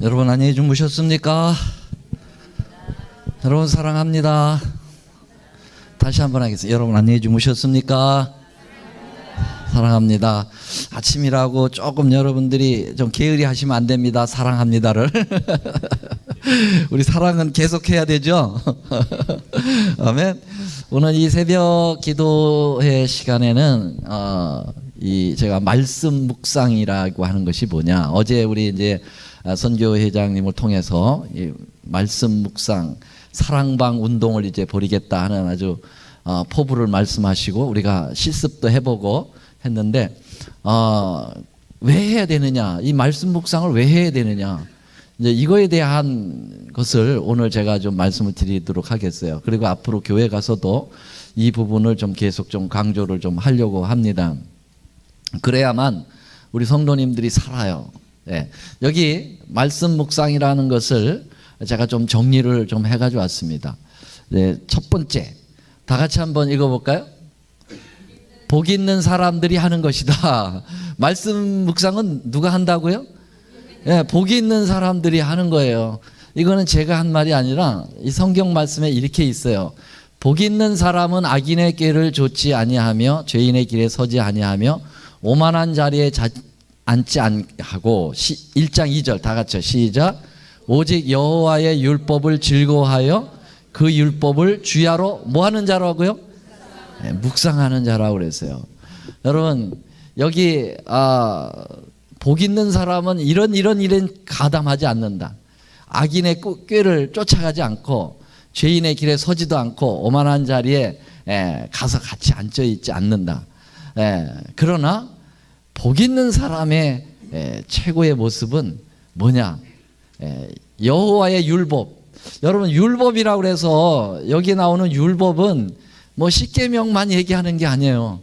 여러분 안녕히 주무셨습니까? 여러분 사랑합니다. 다시 한번 하겠습니다. 여러분 안녕히 주무셨습니까? 사랑합니다. 아침이라고 조금 여러분들이 좀 게으리 하시면 안 됩니다. 사랑합니다를. 우리 사랑은 계속해야 되죠. 아멘. 오늘 이 새벽 기도회 시간에는 제가 말씀 묵상이라고 하는 것이 뭐냐. 어제 우리 이제 선교회장님을 통해서 이 말씀 묵상 사랑방 운동을 이제 벌이겠다 하는 아주 포부를 말씀하시고 우리가 실습도 해보고 했는데 왜 해야 되느냐, 이 말씀 묵상을 왜 해야 되느냐, 이제 이거에 대한 것을 오늘 제가 좀 말씀을 드리도록 하겠어요. 그리고 앞으로 교회 가서도 이 부분을 좀 계속 좀 강조를 좀 하려고 합니다. 그래야만 우리 성도님들이 살아요. 네. 여기 말씀 묵상이라는 것을 제가 좀 정리를 좀 해가지고 왔습니다. 네. 첫 번째, 다 같이 한번 읽어볼까요? 복 있는 사람들이 하는 것이다. 말씀 묵상은 누가 한다고요? 네, 복 있는 사람들이 하는 거예요. 이거는 제가 한 말이 아니라 이 성경 말씀에 이렇게 있어요. 복 있는 사람은 악인의 꾀를 좇지 아니하며 죄인의 길에 서지 아니하며 오만한 자리에 앉지 아니하고 1장 2절 다 같이요. 시작. 오직 여호와의 율법을 즐거워하여 그 율법을 주야로 뭐 하는 자라고요? 네, 묵상하는 자라고 그랬어요. 여러분 여기 복 있는 사람은 이런 가담하지 않는다. 악인의 꾀를 쫓아가지 않고 죄인의 길에 서지도 않고 오만한 자리에 가서 같이 앉아 있지 않는다. 그러나 복 있는 사람의 최고의 모습은 뭐냐? 여호와의 율법. 여러분 율법이라고 그래서 여기 나오는 율법은 뭐 십계명만 얘기하는 게 아니에요.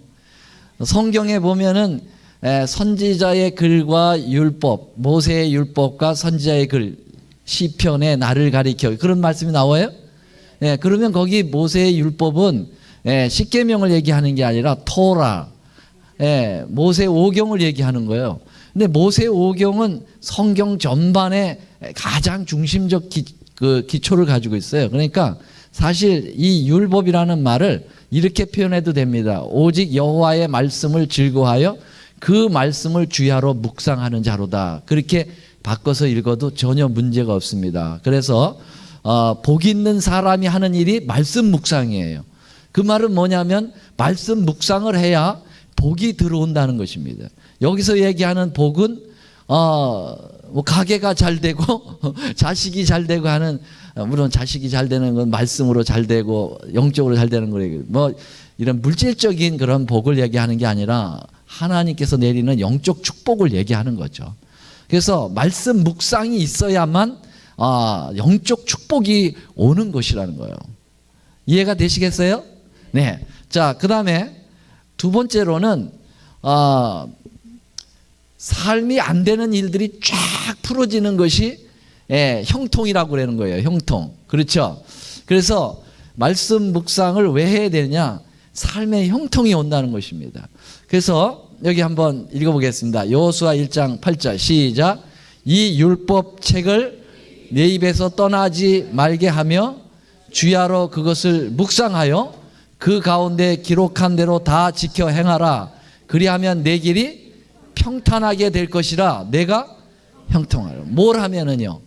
성경에 보면은 선지자의 글과 율법, 모세의 율법과 선지자의 글, 시편에 나를 가리켜 그런 말씀이 나와요. 그러면 거기 모세의 율법은 십계명을 얘기하는 게 아니라 토라, 모세 오경을 얘기하는 거예요. 근데 모세 오경은 성경 전반에 가장 중심적 기초를 가지고 있어요. 그러니까 사실 이 율법이라는 말을 이렇게 표현해도 됩니다. 오직 여호와의 말씀을 즐거워하여 그 말씀을 주야로 묵상하는 자로다. 그렇게 바꿔서 읽어도 전혀 문제가 없습니다. 그래서 복 있는 사람이 하는 일이 말씀 묵상이에요. 그 말은 뭐냐면 말씀 묵상을 해야 복이 들어온다는 것입니다. 여기서 얘기하는 복은 뭐 가게가 잘 되고 자식이 잘 되고 하는, 물론 자식이 잘 되는 건 말씀으로 잘 되고 영적으로 잘 되는 거예요. 뭐 이런 물질적인 그런 복을 얘기하는 게 아니라 하나님께서 내리는 영적 축복을 얘기하는 거죠. 그래서 말씀 묵상이 있어야만 영적 축복이 오는 것이라는 거예요. 이해가 되시겠어요? 네. 자, 그 다음에 두 번째로는 삶이 안 되는 일들이 쫙 풀어지는 것이 형통이라고 그러는 거예요. 형통. 그렇죠? 그래서 말씀 묵상을 왜 해야 되느냐? 삶의 형통이 온다는 것입니다. 그래서 여기 한번 읽어보겠습니다. 여호수아 1장 8절 시작. 이 율법 책을 내 입에서 떠나지 말게 하며 주야로 그것을 묵상하여 그 가운데 기록한 대로 다 지켜 행하라. 그리하면 내 길이 평탄하게 될 것이라. 내가 형통하라. 뭘 하면은요?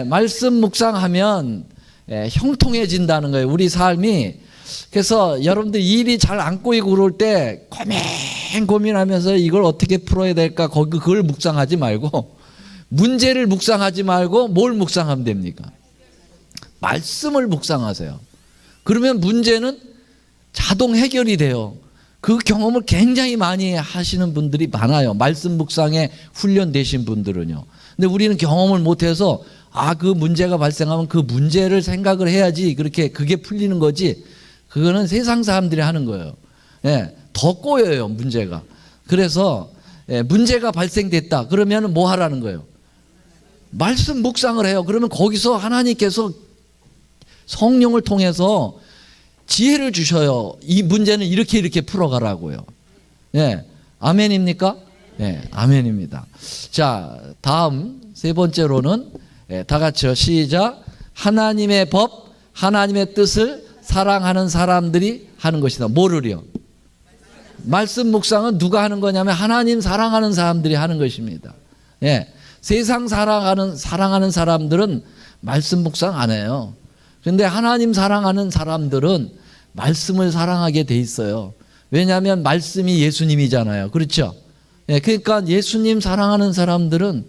말씀 묵상하면 형통해진다는 거예요. 우리 삶이. 그래서 여러분들 일이 잘 안 꼬이고 그럴 때 고민하면서 이걸 어떻게 풀어야 될까, 그걸 묵상하지 말고 문제를 묵상하지 말고 뭘 묵상하면 됩니까? 말씀을 묵상하세요. 그러면 문제는 자동 해결이 돼요. 그 경험을 굉장히 많이 하시는 분들이 많아요. 말씀 묵상에 훈련되신 분들은요. 근데 우리는 경험을 못해서 그 문제가 발생하면 그 문제를 생각을 해야지 그게 풀리는 거지. 그거는 세상 사람들이 하는 거예요. 더 꼬여요, 문제가. 그래서 문제가 발생됐다. 그러면 뭐 하라는 거예요? 말씀 묵상을 해요. 그러면 거기서 하나님께서 성령을 통해서 지혜를 주셔요. 이 문제는 이렇게 풀어가라고요. 아멘입니까? 네, 아멘입니다. 자, 다음 세 번째로는 다 같이요. 시작. 하나님의 법, 하나님의 뜻을 사랑하는 사람들이 하는 것이다. 뭐를요? 말씀 묵상은 누가 하는 거냐면 하나님 사랑하는 사람들이 하는 것입니다. 예, 세상 사랑하는 사람들은 말씀 묵상 안 해요. 그런데 하나님 사랑하는 사람들은 말씀을 사랑하게 돼 있어요. 왜냐하면 말씀이 예수님이잖아요. 그렇죠? 예, 그러니까 예수님 사랑하는 사람들은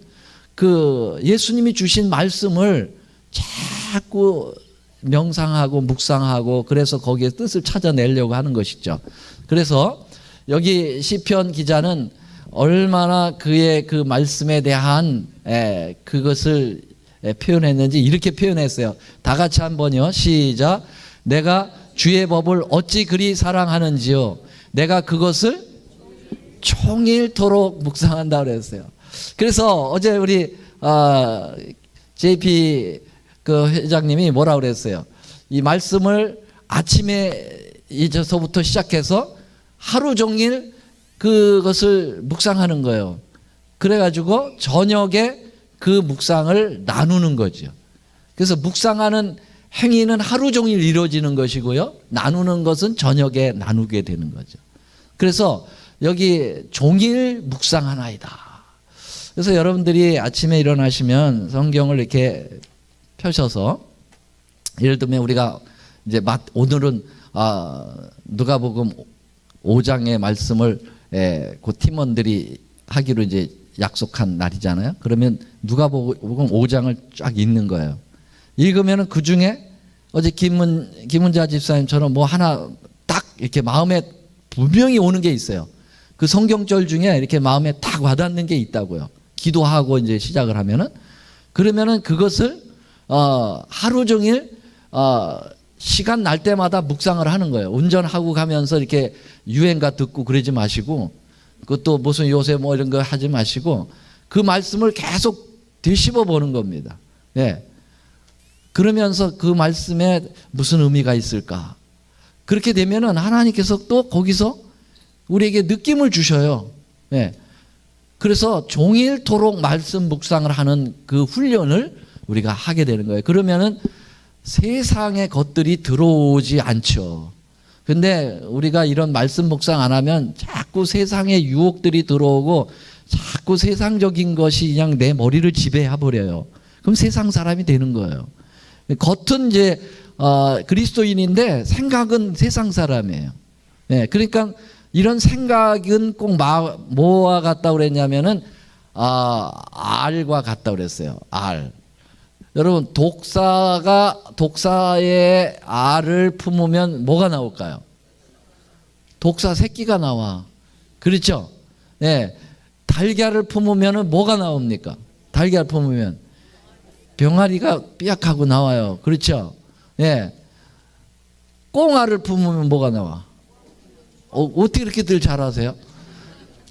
그 예수님이 주신 말씀을 자꾸 명상하고 묵상하고 그래서 거기에 뜻을 찾아내려고 하는 것이죠. 그래서 여기 시편 기자는 얼마나 그의 그 말씀에 대한 그것을 표현했는지 이렇게 표현했어요. 다 같이 한번요. 시작. 내가 주의 법을 어찌 그리 사랑하는지요. 내가 그것을 종일토록 묵상한다 그랬어요. 그래서 어제 우리 JP 그 회장님이 뭐라 그랬어요? 이 말씀을 아침에 이제서부터 시작해서 하루 종일 그것을 묵상하는 거예요. 그래가지고 저녁에 그 묵상을 나누는 거죠. 그래서 묵상하는 행위는 하루 종일 이루어지는 것이고요. 나누는 것은 저녁에 나누게 되는 거죠. 그래서 여기 종일 묵상하나이다. 그래서 여러분들이 아침에 일어나시면 성경을 이렇게 펴셔서 예를 들면 우리가 이제 오늘은 누가복음 5장의 말씀을 그 팀원들이 하기로 이제 약속한 날이잖아요. 그러면 누가복음 5장을 쫙 읽는 거예요. 읽으면은 그 중에 어제 김은자 집사님처럼 뭐 하나 딱 이렇게 마음에 분명히 오는 게 있어요. 그 성경절 중에 이렇게 마음에 딱 와닿는 게 있다고요. 기도하고 이제 시작을 하면은 그러면은 그것을 하루 종일 시간 날 때마다 묵상을 하는 거예요. 운전하고 가면서 이렇게 유행가 듣고 그러지 마시고 그것도 무슨 요새 뭐 이런 거 하지 마시고 그 말씀을 계속 되씹어 보는 겁니다. 예. 그러면서 그 말씀에 무슨 의미가 있을까? 그렇게 되면은 하나님께서 또 거기서 우리에게 느낌을 주셔요. 예. 그래서 종일토록 말씀 묵상을 하는 그 훈련을 우리가 하게 되는 거예요. 그러면은 세상의 것들이 들어오지 않죠. 근데 우리가 이런 말씀 묵상 안 하면 자꾸 세상의 유혹들이 들어오고 자꾸 세상적인 것이 그냥 내 머리를 지배해 버려요. 그럼 세상 사람이 되는 거예요. 겉은 이제 그리스도인인데 생각은 세상 사람이에요. 네, 그러니까 이런 생각은 꼭 뭐와 같다 그랬냐면은 알과 같다 그랬어요. 알. 여러분 독사의 알을 품으면 뭐가 나올까요? 독사 새끼가 나와. 그렇죠? 네. 달걀을 품으면 뭐가 나옵니까? 달걀 품으면 병아리가 삐약하고 나와요. 그렇죠? 네. 꽁알을 품으면 뭐가 나와? 어떻게 이렇게들 잘하세요?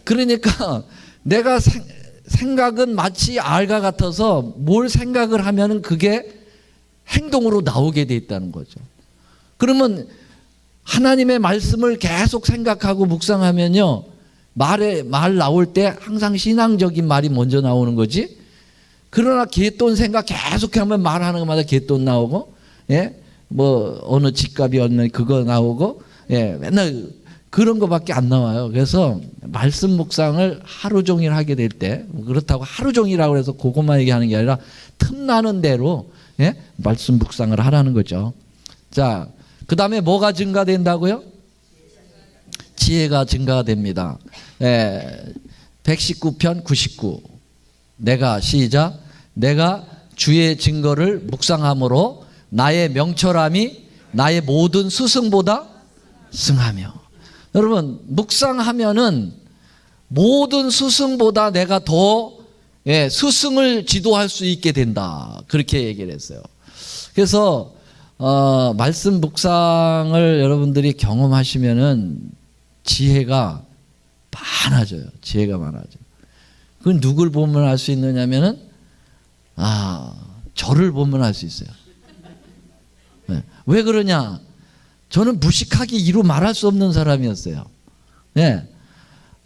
그러니까 내가 생각은 마치 알과 같아서 뭘 생각을 하면은 그게 행동으로 나오게 돼 있다는 거죠. 그러면 하나님의 말씀을 계속 생각하고 묵상하면요, 말 나올 때 항상 신앙적인 말이 먼저 나오는 거지. 그러나 갯돈 생각 계속하면 말하는 것마다 갯돈 나오고, 예, 뭐 어느 집값이 얻는 그거 나오고, 예, 맨날 그런 거밖에 안 나와요. 그래서 말씀 묵상을 하루 종일 하게 될 때, 그렇다고 하루 종일이라고 해서 그것만 얘기하는 게 아니라 틈나는 대로, 예, 말씀 묵상을 하라는 거죠. 자, 그 다음에 뭐가 증가된다고요? 지혜가 증가됩니다. 119편 99. 시작. 내가 주의 증거를 묵상함으로 나의 명철함이 나의 모든 스승보다 승하며. 여러분, 묵상하면은 모든 스승보다 내가 더 스승을 지도할 수 있게 된다. 그렇게 얘기를 했어요. 그래서 말씀 묵상을 여러분들이 경험하시면은 지혜가 많아져요. 지혜가 많아져요. 그건 누굴 보면 알 수 있느냐면은 저를 보면 알 수 있어요. 네. 왜 그러냐? 저는 무식하게 이루 말할 수 없는 사람이었어요. 네.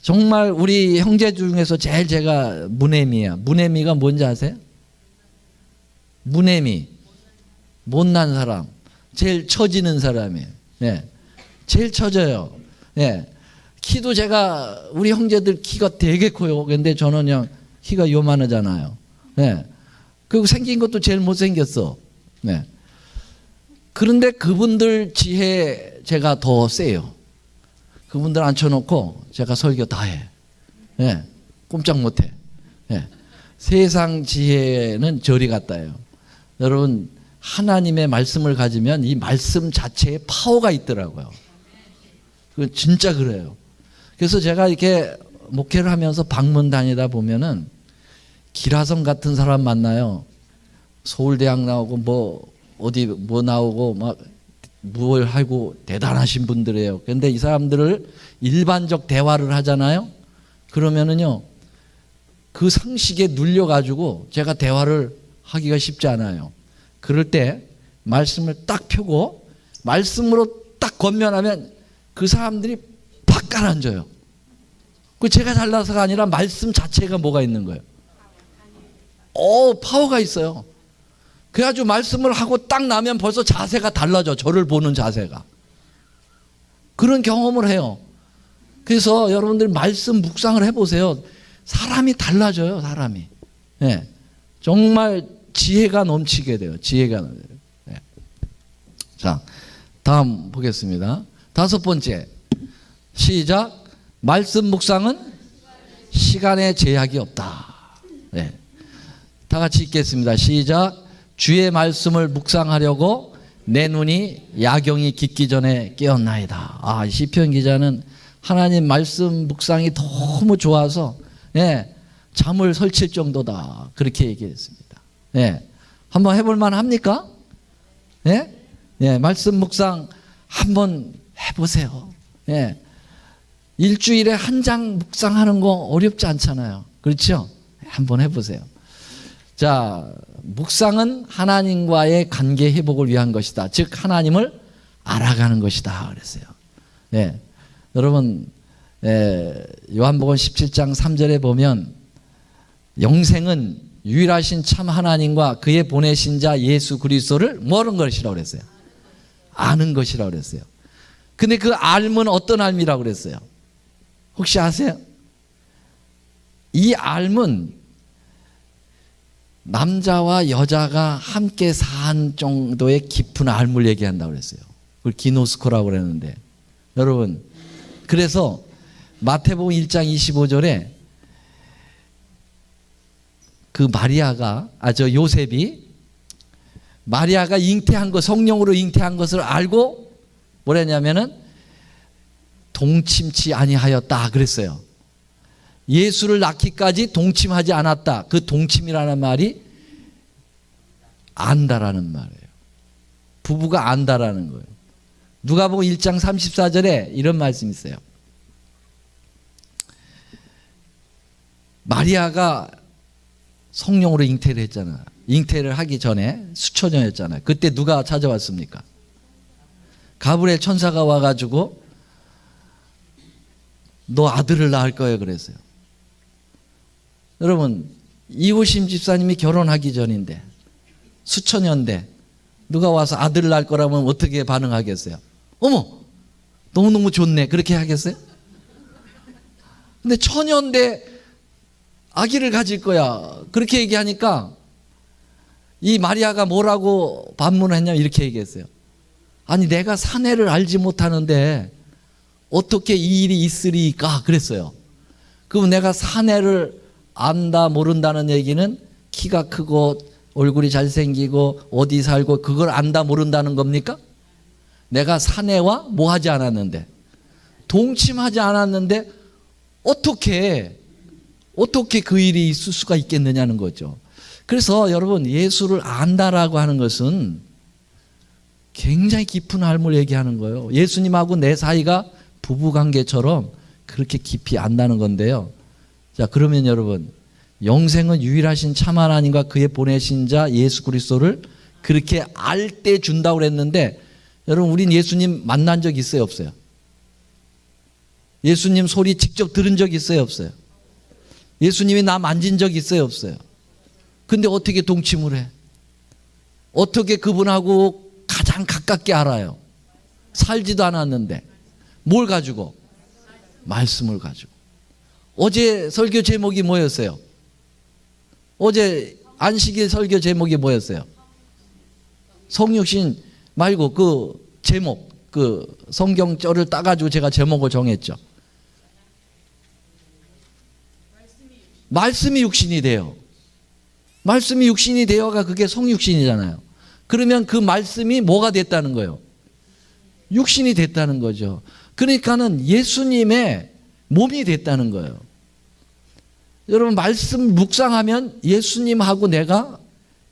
정말 우리 형제 중에서 제일 제가 무내미야. 무내미가 뭔지 아세요? 무내미, 못난 사람, 제일 처지는 사람이에요. 예, 제일 처져요. 예, 키도 제가 우리 형제들 키가 되게 커요. 근데 저는 그냥 키가 요만하잖아요. 예, 그리고 생긴 것도 제일 못생겼어. 네. 그런데 그분들 지혜 제가 더 세요. 그분들 앉혀놓고 제가 설교 다 해. 예, 꼼짝 못해. 예, 세상 지혜는 저리 갔다요. 여러분, 하나님의 말씀을 가지면 이 말씀 자체에 파워가 있더라고요. 그 진짜 그래요. 그래서 제가 이렇게 목회를 하면서 방문 다니다 보면은 기라성 같은 사람 만나요. 서울대학 나오고 뭐 어디 뭐 나오고 막 뭘 하고 대단하신 분들이에요. 그런데 이 사람들을 일반적 대화를 하잖아요. 그러면은요, 그 상식에 눌려가지고 제가 대화를 하기가 쉽지 않아요. 그럴 때 말씀을 딱 펴고 말씀으로 딱 권면하면 그 사람들이 팍 가라앉아요. 그 제가 잘나서가 아니라 말씀 자체가 뭐가 있는 거예요. 파워가 있어요. 그래가지고 말씀을 하고 딱 나면 벌써 자세가 달라져. 저를 보는 자세가. 그런 경험을 해요. 그래서 여러분들 말씀 묵상을 해보세요. 사람이 달라져요. 사람이. 네. 정말 지혜가 넘치게 돼요. 지혜가 넘쳐요. 네. 자, 다음 보겠습니다. 5번째. 시작. 말씀 묵상은 시간에 제약이 없다. 네. 다 같이 읽겠습니다. 시작. 주의 말씀을 묵상하려고 내 눈이 야경이 깊기 전에 깨었나이다. 시편 기자는 하나님 말씀 묵상이 너무 좋아서 잠을 설칠 정도다. 그렇게 얘기했습니다. 한번 해볼 만합니까? 말씀 묵상 한번 해보세요. 일주일에 한 장 묵상하는 거 어렵지 않잖아요. 그렇죠? 한번 해보세요. 자, 묵상은 하나님과의 관계 회복을 위한 것이다. 즉 하나님을 알아가는 것이다 그랬어요. 여러분, 요한복음 17장 3절에 보면 영생은 유일하신 참 하나님과 그의 보내신 자 예수 그리스도를 뭐하는 것이라고 그랬어요? 아는 것이라고 그랬어요. 근데 그 알은 어떤 알이라고 그랬어요? 혹시 아세요? 이 알은 남자와 여자가 함께 산 정도의 깊은 알을 얘기한다고 그랬어요. 그걸 기노스코라고 그랬는데, 여러분, 그래서 마태복음 1장 25절에 그 요셉이 마리아가 잉태한 것, 성령으로 잉태한 것을 알고 뭐랬냐면은 동침치 아니하였다 그랬어요. 예수를 낳기까지 동침하지 않았다. 그 동침이라는 말이 안다라는 말이에요. 부부가 안다라는 거예요. 누가복음 1장 34절에 이런 말씀이 있어요. 마리아가 성령으로 잉태를 했잖아. 잉태를 하기 전에 수초년이었잖아요. 그때 누가 찾아왔습니까? 가브리엘 천사가 와가지고 너 아들을 낳을 거예요 그랬어요. 여러분, 이호심 집사님이 결혼하기 전인데 수천년대 누가 와서 아들을 낳을 거라면 어떻게 반응하겠어요? 어머, 너무너무 좋네. 그렇게 하겠어요? 근데 천년대 아기를 가질 거야. 그렇게 얘기하니까 이 마리아가 뭐라고 반문을 했냐면 이렇게 얘기했어요. 아니, 내가 사내를 알지 못하는데 어떻게 이 일이 있으리까 그랬어요. 그럼 내가 사내를 안다 모른다는 얘기는 키가 크고 얼굴이 잘생기고 어디 살고 그걸 안다 모른다는 겁니까? 내가 사내와 뭐 하지 않았는데, 동침하지 않았는데 어떻게 그 일이 있을 수가 있겠느냐는 거죠. 그래서 여러분, 예수를 안다라고 하는 것은 굉장히 깊은 삶을 얘기하는 거예요. 예수님하고 내 사이가 부부관계처럼 그렇게 깊이 안다는 건데요. 자, 그러면 여러분, 영생은 유일하신 참 하나님과 그의 보내신 자 예수 그리스도를 그렇게 알 때 준다고 그랬는데, 여러분, 우린 예수님 만난 적 있어요 없어요? 예수님 소리 직접 들은 적 있어요, 없어요? 예수님이 나 만진 적 있어요, 없어요? 근데 어떻게 동침을 해? 어떻게 그분하고 가장 가깝게 알아요? 살지도 않았는데. 뭘 가지고? 말씀을 가지고. 어제 설교 제목이 뭐였어요? 어제 안식일 설교 제목이 뭐였어요? 성육신 말고 그 제목, 그 성경절을 따가지고 제가 제목을 정했죠. 말씀이 육신이 돼요. 말씀이 육신이 되어가 그게 성육신이잖아요. 그러면 그 말씀이 뭐가 됐다는 거예요? 육신이 됐다는 거죠. 그러니까는 예수님의 몸이 됐다는 거예요. 여러분, 말씀 묵상하면 예수님하고 내가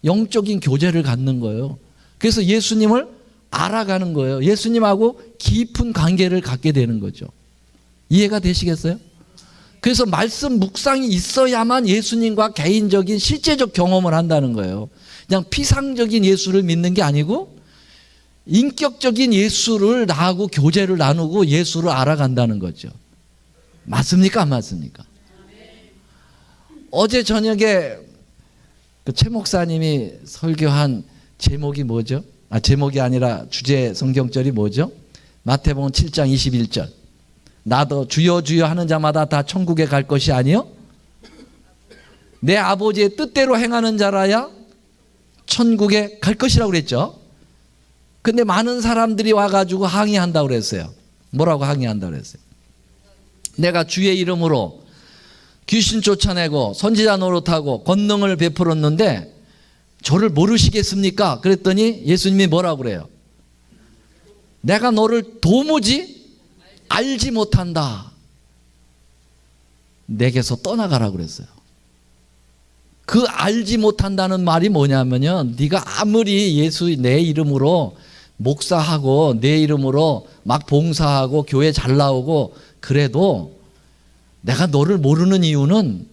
영적인 교제를 갖는 거예요. 그래서 예수님을 알아가는 거예요. 예수님하고 깊은 관계를 갖게 되는 거죠. 이해가 되시겠어요? 그래서 말씀 묵상이 있어야만 예수님과 개인적인 실제적 경험을 한다는 거예요. 그냥 피상적인 예수를 믿는 게 아니고 인격적인 예수를 나하고 교제를 나누고 예수를 알아간다는 거죠. 맞습니까? 안 맞습니까? 어제 저녁에 그 최 목사님이 설교한 제목이 뭐죠? 제목이 아니라 주제 성경절이 뭐죠? 마태복음 7장 21절. 나도 주여 주여 하는 자마다 다 천국에 갈 것이 아니요 내 아버지의 뜻대로 행하는 자라야 천국에 갈 것이라고 그랬죠. 근데 많은 사람들이 와가지고 항의한다고 그랬어요. 뭐라고 항의한다고 그랬어요? 내가 주의 이름으로 귀신 쫓아내고 선지자 노릇하고 권능을 베풀었는데 저를 모르시겠습니까? 그랬더니 예수님이 뭐라고 그래요? 내가 너를 도무지 알지 못한다. 내게서 떠나가라고 그랬어요. 그 알지 못한다는 말이 뭐냐면요, 네가 아무리 예수 내 이름으로 목사하고 내 이름으로 막 봉사하고 교회 잘 나오고 그래도 내가 너를 모르는 이유는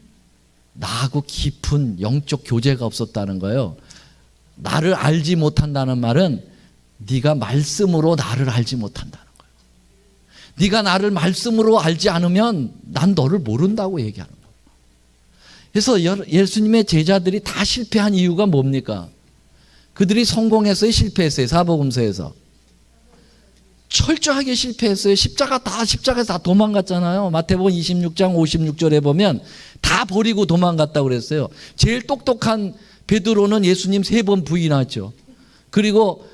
나하고 깊은 영적 교제가 없었다는 거예요. 나를 알지 못한다는 말은 네가 말씀으로 나를 알지 못한다는 거예요. 네가 나를 말씀으로 알지 않으면 난 너를 모른다고 얘기하는 거예요. 그래서 예수님의 제자들이 다 실패한 이유가 뭡니까? 그들이 성공했어요? 실패했어요? 사복음서에서 철저하게 실패했어요. 십자가에서 다 도망갔잖아요. 마태복음 26장 56절에 보면 다 버리고 도망갔다고 그랬어요. 제일 똑똑한 베드로는 예수님 3번 부인하죠. 그리고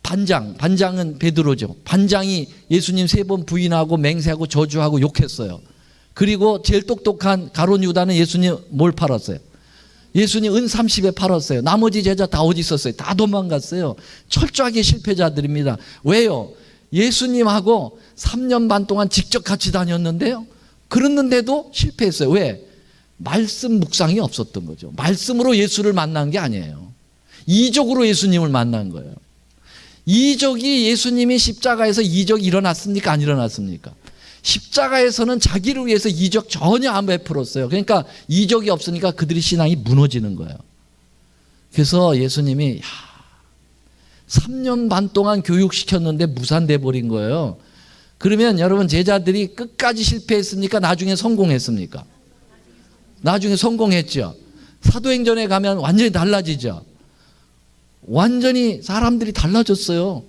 반장은 베드로죠. 반장이 예수님 3번 부인하고 맹세하고 저주하고 욕했어요. 그리고 제일 똑똑한 가룟 유다는 예수님 뭘 팔았어요? 예수님 은 30에 팔았어요. 나머지 제자 다 어디 있었어요? 다 도망갔어요. 철저하게 실패자들입니다. 왜요? 예수님하고 3년 반 동안 직접 같이 다녔는데요. 그랬는데도 실패했어요. 왜? 말씀 묵상이 없었던 거죠. 말씀으로 예수를 만난 게 아니에요. 이적으로 예수님을 만난 거예요. 이적이 예수님이 십자가에서 이적이 일어났습니까? 안 일어났습니까? 십자가에서는 자기를 위해서 이적 전혀 안 베풀었어요. 그러니까 이적이 없으니까 그들의 신앙이 무너지는 거예요. 그래서 예수님이 3년 반 동안 교육시켰는데 무산돼 버린 거예요. 그러면 여러분, 제자들이 끝까지 실패했습니까? 나중에 성공했습니까? 나중에 성공했죠. 사도행전에 가면 완전히 달라지죠. 완전히 사람들이 달라졌어요.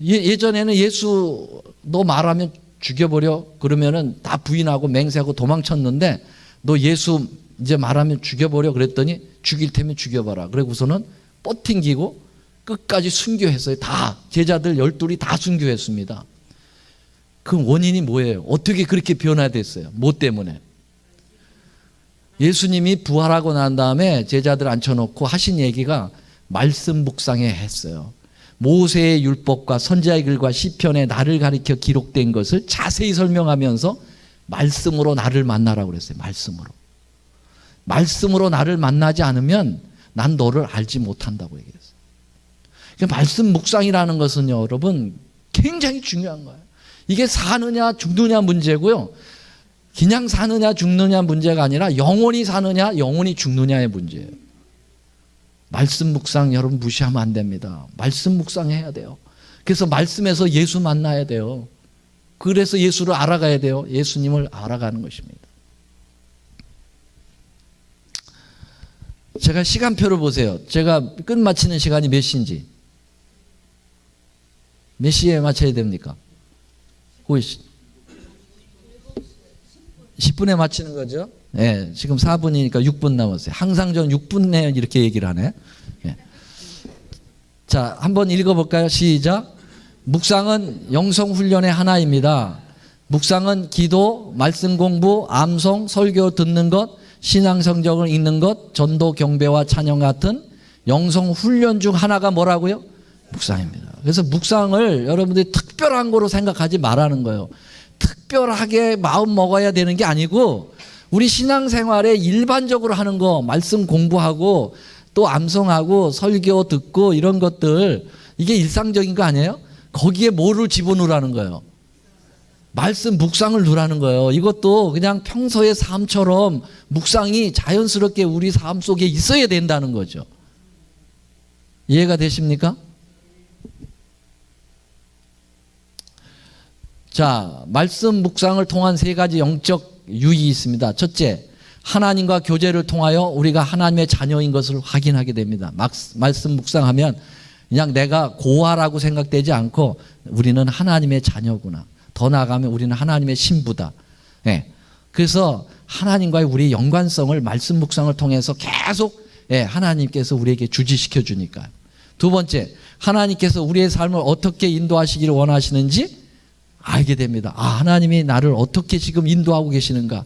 예전에는 예수 너 말하면 죽여버려 그러면은 다 부인하고 맹세하고 도망쳤는데 너 예수 이제 말하면 죽여버려 그랬더니 죽일 테면 죽여봐라. 그러고서는 뻗팅기고 끝까지 순교했어요. 다 제자들 12이 다 순교했습니다. 그 원인이 뭐예요? 어떻게 그렇게 변화됐어요? 뭐 때문에? 예수님이 부활하고 난 다음에 제자들 앉혀놓고 하신 얘기가 말씀 묵상에 했어요. 모세의 율법과 선지자의 글과 시편에 나를 가리켜 기록된 것을 자세히 설명하면서 말씀으로 나를 만나라고 그랬어요. 말씀으로 나를 만나지 않으면 난 너를 알지 못한다고 얘기했어요. 그러니까 말씀 묵상이라는 것은요, 여러분, 굉장히 중요한 거예요. 이게 사느냐 죽느냐 문제고요, 그냥 사느냐 죽느냐 문제가 아니라 영원히 사느냐 영원히 죽느냐의 문제예요. 말씀 묵상 여러분 무시하면 안 됩니다. 말씀 묵상해야 돼요. 그래서 말씀에서 예수 만나야 돼요. 그래서 예수를 알아가야 돼요. 예수님을 알아가는 것입니다. 제가 시간표를 보세요. 제가 끝마치는 시간이 몇 시인지. 몇 시에 마쳐야 됩니까? 10분에 마치는 거죠. 네, 지금 4분이니까 6분 남았어요. 항상 전 6분 내에 이렇게 얘기를 하네. 네. 자, 한번 읽어볼까요? 시작. 묵상은 영성훈련의 하나입니다. 묵상은 기도, 말씀 공부, 암송, 설교 듣는 것, 신앙 성경을 읽는 것, 전도, 경배와 찬양 같은 영성훈련 중 하나가 뭐라고요? 묵상입니다. 그래서 묵상을 여러분들이 특별한 거로 생각하지 말라는 거예요. 특별하게 마음 먹어야 되는 게 아니고 우리 신앙생활에 일반적으로 하는 거, 말씀 공부하고 또 암송하고 설교 듣고 이런 것들, 이게 일상적인 거 아니에요? 거기에 뭐를 집어넣으라는 거예요? 말씀 묵상을 넣으라는 거예요. 이것도 그냥 평소의 삶처럼 묵상이 자연스럽게 우리 삶 속에 있어야 된다는 거죠. 이해가 되십니까? 자, 말씀 묵상을 통한 세 가지 영적 유익이 있습니다. 첫째, 하나님과 교제를 통하여 우리가 하나님의 자녀인 것을 확인하게 됩니다. 말씀 묵상하면 그냥 내가 고아라고 생각되지 않고 우리는 하나님의 자녀구나. 더 나아가면 우리는 하나님의 신부다. 예. 그래서 하나님과의 우리의 연관성을 말씀 묵상을 통해서 계속 하나님께서 우리에게 주지시켜 주니까요. 두 번째, 하나님께서 우리의 삶을 어떻게 인도하시기를 원하시는지 알게 됩니다. 아, 하나님이 나를 어떻게 지금 인도하고 계시는가.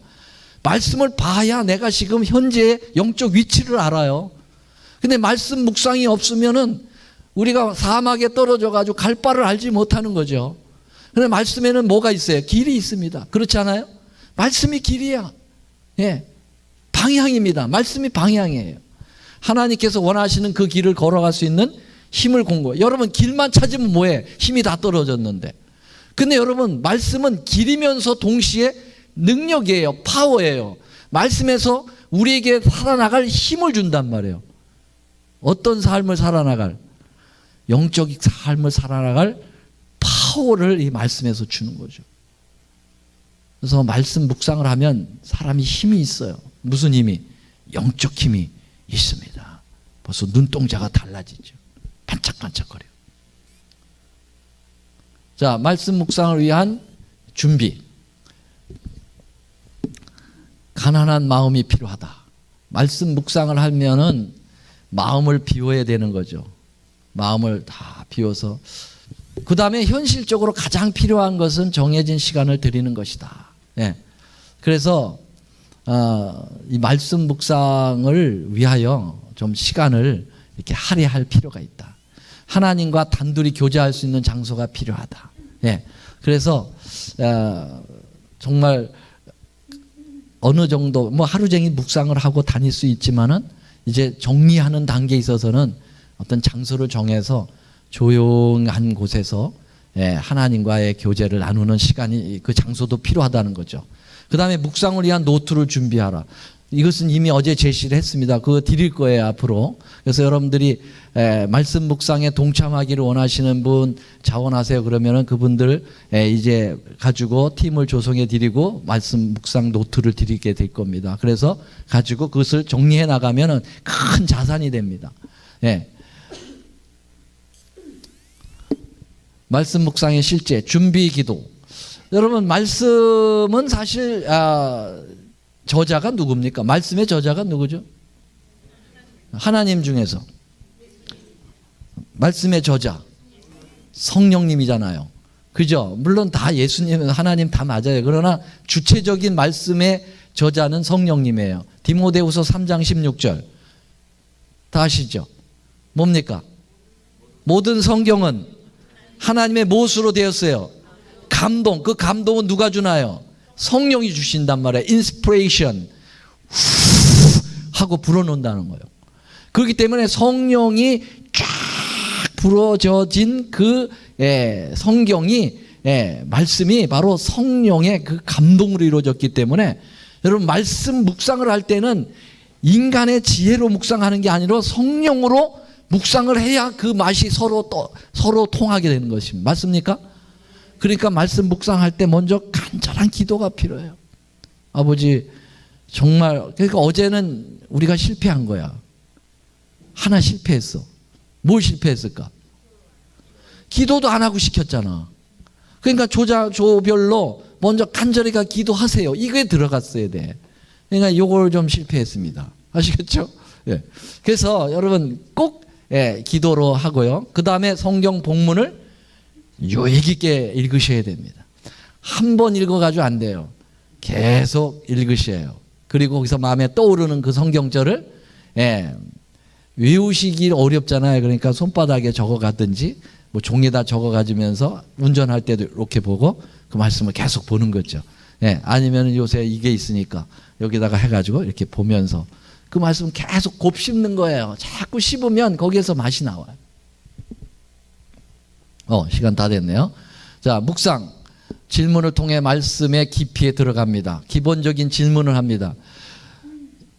말씀을 봐야 내가 지금 현재의 영적 위치를 알아요. 근데 말씀 묵상이 없으면은 우리가 사막에 떨어져 가지고 갈 바를 알지 못하는 거죠. 근데 말씀에는 뭐가 있어요? 길이 있습니다. 그렇지 않아요? 말씀이 길이야. 예. 방향입니다. 말씀이 방향이에요. 하나님께서 원하시는 그 길을 걸어갈 수 있는 힘을 공부해. 여러분, 길만 찾으면 뭐해? 힘이 다 떨어졌는데. 근데 여러분, 말씀은 길이면서 동시에 능력이에요. 파워예요. 말씀에서 우리에게 살아나갈 힘을 준단 말이에요. 어떤 삶을 살아나갈? 영적 삶을 살아나갈 파워를 이 말씀에서 주는 거죠. 그래서 말씀 묵상을 하면 사람이 힘이 있어요. 무슨 힘이? 영적 힘이 있습니다. 벌써 눈동자가 달라지죠. 반짝반짝거려요. 자, 말씀 묵상을 위한 준비. 가난한 마음이 필요하다. 말씀 묵상을 하면은 마음을 비워야 되는 거죠. 마음을 다 비워서. 그 다음에 현실적으로 가장 필요한 것은 정해진 시간을 드리는 것이다. 예. 그래서 이 말씀 묵상을 위하여 좀 시간을 이렇게 할애할 필요가 있다. 하나님과 단둘이 교제할 수 있는 장소가 필요하다. 예. 그래서 정말 어느 정도 뭐 하루 종일 묵상을 하고 다닐 수 있지만은 이제 정리하는 단계에 있어서는 어떤 장소를 정해서 조용한 곳에서 하나님과의 교제를 나누는 시간이, 그 장소도 필요하다는 거죠. 그 다음에 묵상을 위한 노트를 준비하라. 이것은 이미 어제 제시를 했습니다. 그거 드릴 거예요, 앞으로. 그래서 여러분들이 말씀 묵상에 동참하기를 원하시는 분 자원하세요. 그러면은 그분들 이제 가지고 팀을 조성해 드리고 말씀 묵상 노트를 드리게 될 겁니다. 그래서 가지고 그것을 정리해 나가면은 큰 자산이 됩니다. 예. 말씀 묵상의 실제 준비 기도. 여러분, 말씀은 사실 저자가 누굽니까? 말씀의 저자가 누구죠? 하나님 중에서 말씀의 저자 성령님이잖아요. 그죠? 물론 다 예수님, 하나님 다 맞아요. 그러나 주체적인 말씀의 저자는 성령님이에요. 디모데후서 3장 16절 다 아시죠? 뭡니까? 모든 성경은 하나님의 무엇으로 되었어요? 감동. 그 감동은 누가 주나요? 성령이 주신단 말이에요. 인스피레이션 하고 불어넣는다는 거예요. 그렇기 때문에 성령이 쫙 부어져진 그 성경이 말씀이 바로 성령의 그 감동으로 이루어졌기 때문에 여러분, 말씀 묵상을 할 때는 인간의 지혜로 묵상하는 게 아니라 성령으로 묵상을 해야 그 맛이 서로 통하게 되는 것입니다. 맞습니까? 그러니까 말씀 묵상할 때 먼저 간절한 기도가 필요해요. 아버지 정말 그러니까 어제는 우리가 실패한 거야. 하나 실패했어. 뭘 실패했을까? 기도도 안 하고 시켰잖아. 그러니까 조별로 먼저 간절히 기도하세요. 이게 들어갔어야 돼. 그러니까 이걸 좀 실패했습니다. 아시겠죠? 예. 그래서 여러분 꼭 기도로 하고요. 그 다음에 성경 본문을 유익 있게 읽으셔야 됩니다. 한 번 읽어가지고 안 돼요. 계속 읽으셔야 해요. 그리고 거기서 마음에 떠오르는 그 성경절을 외우시기 어렵잖아요. 그러니까 손바닥에 적어가든지 뭐 종이에다 적어가지면서 운전할 때도 이렇게 보고 그 말씀을 계속 보는 거죠. 아니면 요새 이게 있으니까 여기다가 해가지고 이렇게 보면서 그 말씀 계속 곱씹는 거예요. 자꾸 씹으면 거기에서 맛이 나와요. 시간 다 됐네요. 자, 묵상. 질문을 통해 말씀의 깊이에 들어갑니다. 기본적인 질문을 합니다.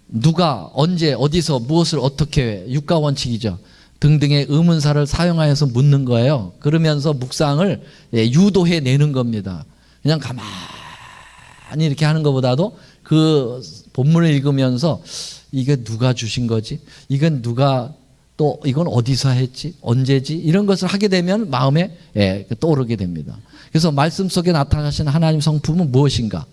누가, 언제, 어디서, 무엇을 어떻게 해? 육가 원칙이죠. 등등의 의문사를 사용하여서 묻는 거예요. 그러면서 묵상을 유도해 내는 겁니다. 그냥 가만히 이렇게 하는 것보다도 그 본문을 읽으면서 이게 누가 주신 거지? 이건 누가 또 이건 어디서 했지? 언제지? 이런 것을 하게 되면 마음에 떠오르게 됩니다. 그래서 말씀 속에 나타나시는 하나님 성품은 무엇인가?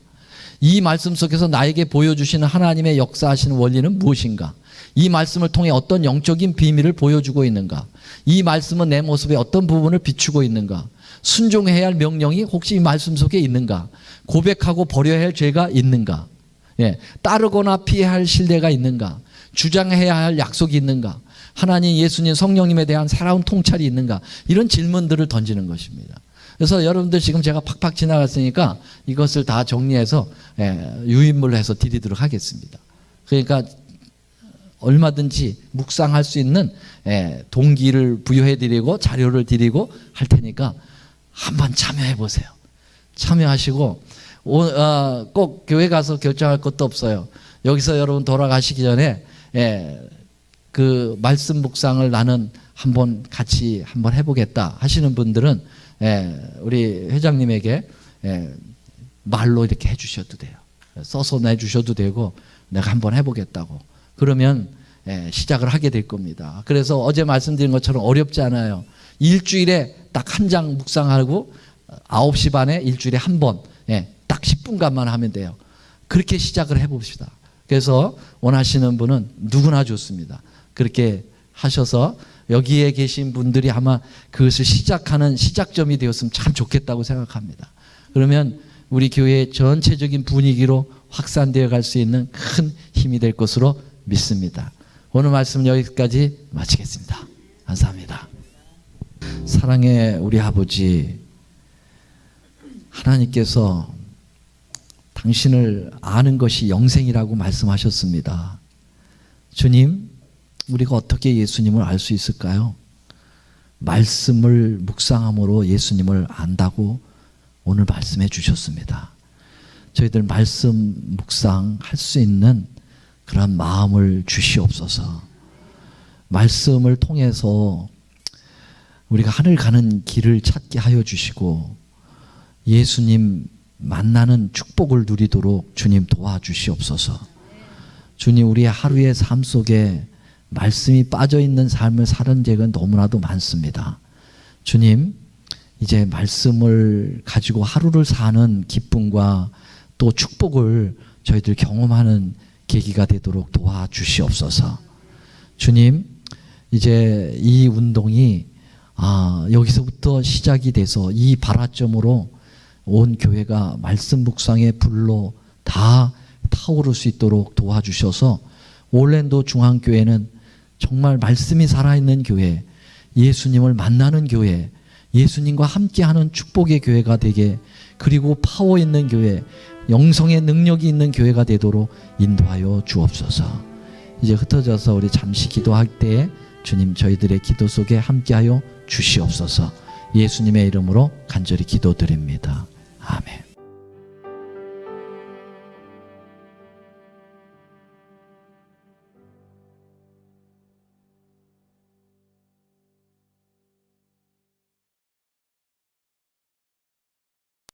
이 말씀 속에서 나에게 보여주시는 하나님의 역사하시는 원리는 무엇인가? 이 말씀을 통해 어떤 영적인 비밀을 보여주고 있는가? 이 말씀은 내 모습의 어떤 부분을 비추고 있는가? 순종해야 할 명령이 혹시 이 말씀 속에 있는가? 고백하고 버려야 할 죄가 있는가? 따르거나 피해야 할 신뢰가 있는가? 주장해야 할 약속이 있는가? 하나님, 예수님, 성령님에 대한 살아온 통찰이 있는가? 이런 질문들을 던지는 것입니다. 그래서 여러분들 지금 제가 팍팍 지나갔으니까 이것을 다 정리해서 유인물로 해서 드리도록 하겠습니다. 그러니까 얼마든지 묵상할 수 있는 동기를 부여해 드리고 자료를 드리고 할 테니까 한번 참여해 보세요. 참여하시고 꼭 교회 가서 결정할 것도 없어요. 여기서 여러분 돌아가시기 전에 그 말씀 묵상을 나는 한번 같이 한번 해보겠다 하시는 분들은 우리 회장님에게 말로 이렇게 해주셔도 돼요. 써서 내주셔도 되고 내가 한번 해보겠다고. 그러면 시작을 하게 될 겁니다. 그래서 어제 말씀드린 것처럼 어렵지 않아요. 일주일에 딱 한 장 묵상하고 9시 반에 일주일에 한 번 딱 10분간만 하면 돼요. 그렇게 시작을 해봅시다. 그래서 원하시는 분은 누구나 좋습니다. 그렇게 하셔서 여기에 계신 분들이 아마 그것을 시작하는 시작점이 되었으면 참 좋겠다고 생각합니다. 그러면 우리 교회의 전체적인 분위기로 확산되어 갈 수 있는 큰 힘이 될 것으로 믿습니다. 오늘 말씀 여기까지 마치겠습니다. 감사합니다. 사랑의 우리 아버지, 하나님께서 당신을 아는 것이 영생이라고 말씀하셨습니다. 주님, 우리가 어떻게 예수님을 알 수 있을까요? 말씀을 묵상함으로 예수님을 안다고 오늘 말씀해 주셨습니다. 저희들 말씀 묵상할 수 있는 그런 마음을 주시옵소서. 말씀을 통해서 우리가 하늘 가는 길을 찾게 하여 주시고 예수님 만나는 축복을 누리도록 주님 도와주시옵소서. 주님, 우리의 하루의 삶 속에 말씀이 빠져있는 삶을 사는 적은 너무나도 많습니다. 주님, 이제 말씀을 가지고 하루를 사는 기쁨과 또 축복을 저희들 경험하는 계기가 되도록 도와주시옵소서. 주님, 이제 이 운동이 여기서부터 시작이 돼서 이 발화점으로 온 교회가 말씀 묵상의 불로 다 타오를 수 있도록 도와주셔서 올랜도 중앙교회는 정말 말씀이 살아있는 교회, 예수님을 만나는 교회, 예수님과 함께하는 축복의 교회가 되게, 그리고 파워 있는 교회, 영성의 능력이 있는 교회가 되도록 인도하여 주옵소서. 이제 흩어져서 우리 잠시 기도할 때에 주님, 저희들의 기도 속에 함께하여 주시옵소서. 예수님의 이름으로 간절히 기도드립니다. 아멘.